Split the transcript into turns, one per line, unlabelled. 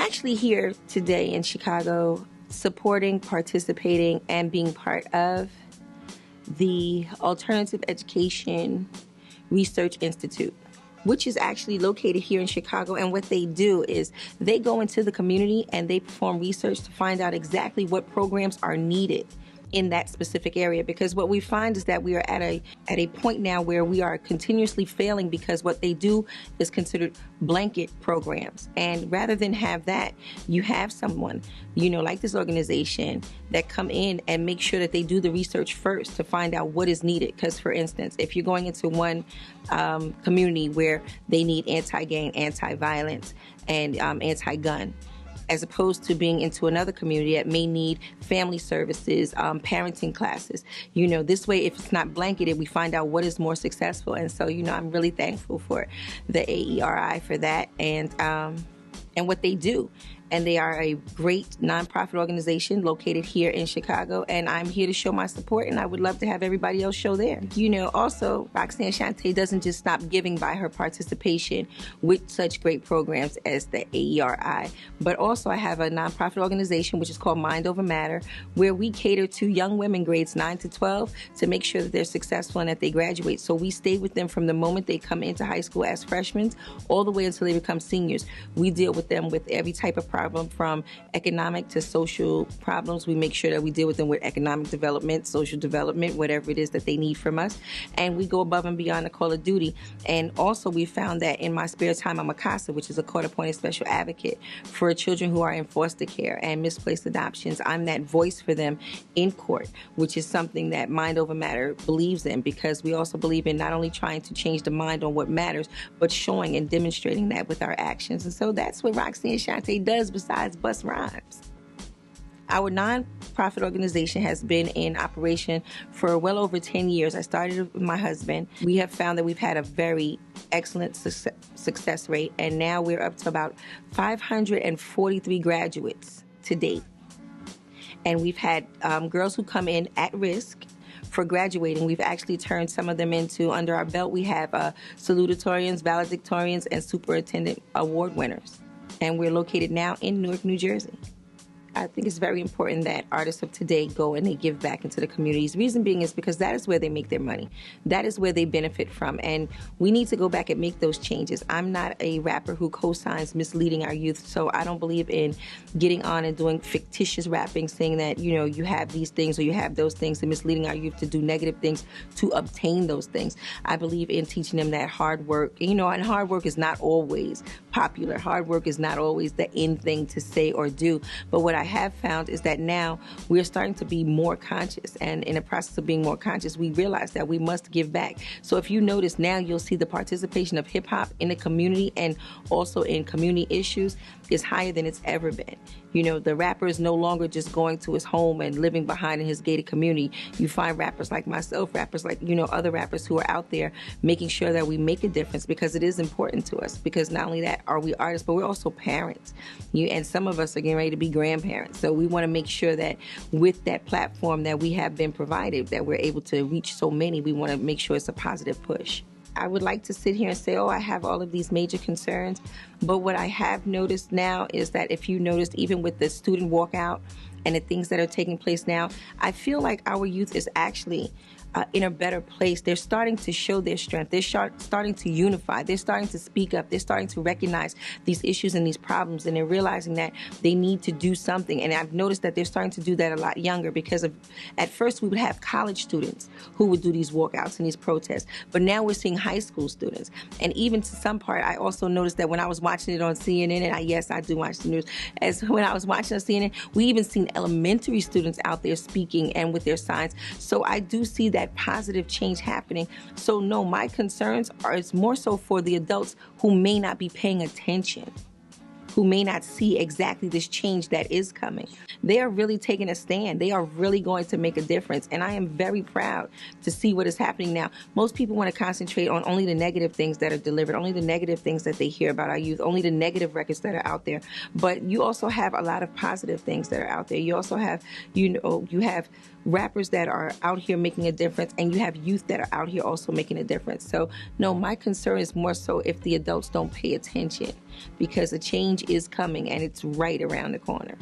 actually here today in Chicago supporting, participating, and being part of the Alternative Education Research Institute, which is actually located here in Chicago. And what they do is they go into the community and they perform research to find out exactly what programs are needed in that specific area, because what we find is that we are at a point now where we are continuously failing because what they do is considered blanket programs. And rather than have that, you have someone, like this organization that come in and make sure that they do the research first to find out what is needed. Because for instance, if you're going into one community where they need anti-gang, anti-violence, and anti-gun, as opposed to being into another community that may need family services, parenting classes. This way, if it's not blanketed, we find out what is more successful. And so, I'm really thankful for the AERI for that and what they do. And they are a great nonprofit organization located here in Chicago. And I'm here to show my support, and I would love to have everybody else show theirs. Also, Roxanne Shanté doesn't just stop giving by her participation with such great programs as the AERI, but also I have a nonprofit organization which is called Mind Over Matter, where we cater to young women grades 9 to 12 to make sure that they're successful and that they graduate. So we stay with them from the moment they come into high school as freshmen all the way until they become seniors. We deal with them with every type of problem, from economic to social problems. We make sure that we deal with them with economic development, social development, whatever it is that they need from us. And we go above and beyond the call of duty. And also we found that in my spare time, I'm a CASA, which is a court-appointed special advocate for children who are in foster care and misplaced adoptions. I'm that voice for them in court, which is something that Mind Over Matter believes in, because we also believe in not only trying to change the mind on what matters, but showing and demonstrating that with our actions. And so that's what Roxanne Shanté does besides Busta Rhymes. Our nonprofit organization has been in operation for well over 10 years. I started with my husband. We have found that we've had a very excellent success rate, and now we're up to about 543 graduates to date. And we've had girls who come in at risk for graduating. We've actually turned some of them into, under our belt, we have salutatorians, valedictorians, and superintendent award winners. And we're located now in Newark, New Jersey. I think it's very important that artists of today go and they give back into the communities. Reason being is because that is where they make their money. That is where they benefit from. And we need to go back and make those changes. I'm not a rapper who co-signs misleading our youth, so I don't believe in getting on and doing fictitious rapping, saying that, you have these things or you have those things, and misleading our youth to do negative things to obtain those things. I believe in teaching them that hard work, and hard work is not always popular. Hard work is not always the in thing to say or do. But what I have found is that now we're starting to be more conscious, and in the process of being more conscious, we realize that we must give back. So if you notice now, you'll see the participation of hip hop in the community and also in community issues is higher than it's ever been. The rapper is no longer just going to his home and living behind in his gated community. You find rappers like myself, rappers like, other rappers who are out there making sure that we make a difference, because it is important to us. Because not only that are we artists, but we're also parents. And some of us are getting ready to be grandparents. So we want to make sure that with that platform that we have been provided, that we're able to reach so many, we want to make sure it's a positive push. I would like to sit here and say, I have all of these major concerns. But what I have noticed now is that if you noticed, even with the student walkout and the things that are taking place now, I feel like our youth is actually in a better place. They're starting to show their strength. They're starting to unify. They're starting to speak up. They're starting to recognize these issues and these problems, and they're realizing that they need to do something. And I've noticed that they're starting to do that a lot younger, because at first we would have college students who would do these walkouts and these protests, but now we're seeing high school students. And even to some part, I also noticed that when I was watching it on CNN, and yes, I do watch the news, when I was watching on CNN, we even seen elementary students out there speaking and with their signs. So I do see that positive change happening. So no, my concerns it's more so for the adults who may not be paying attention, who may not see exactly this change that is coming. They are really taking a stand. They are really going to make a difference. And I am very proud to see what is happening now. Most people want to concentrate on only the negative things that are delivered, only the negative things that they hear about our youth, only the negative records that are out there. But you also have a lot of positive things that are out there. You also have, you have rappers that are out here making a difference, and you have youth that are out here also making a difference. So no, my concern is more so if the adults don't pay attention, because a change is coming, and it's right around the corner.